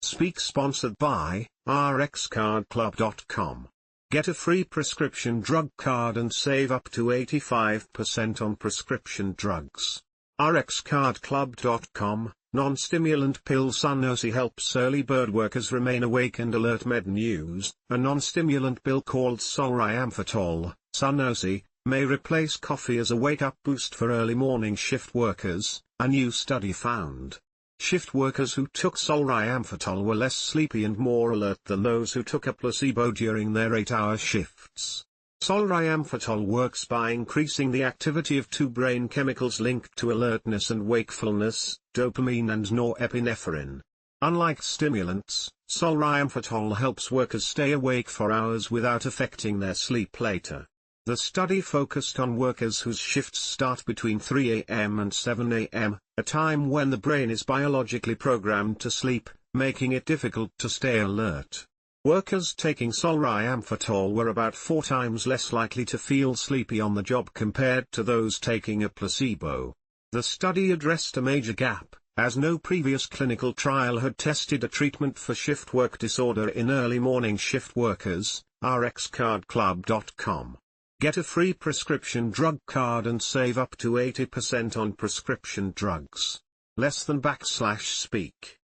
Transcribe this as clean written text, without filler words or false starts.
Speak sponsored by rxcardclub.com. Get a free prescription drug card and save up to 85% on prescription drugs. rxcardclub.com. Non-stimulant pill Sunosi helps early bird workers remain awake and alert. Mednews, a non-stimulant pill called Solriamfetol, Sunosi, may replace coffee as a wake-up boost for early morning shift workers, a new study found. Shift workers who took Solriamfetol were less sleepy and more alert than those who took a placebo during their 8-hour shifts. Solriamfetol works by increasing the activity of two brain chemicals linked to alertness and wakefulness, dopamine and norepinephrine. Unlike stimulants, Solriamfetol helps workers stay awake for hours without affecting their sleep later. The study focused on workers whose shifts start between 3 a.m. and 7 a.m., a time when the brain is biologically programmed to sleep, making it difficult to stay alert. Workers taking Solriamfetol were about 4 times less likely to feel sleepy on the job compared to those taking a placebo. The study addressed a major gap, as no previous clinical trial had tested a treatment for shift work disorder in early morning shift workers. rxcardclub.com. Get a free prescription drug card and save up to 80% on prescription drugs. /speak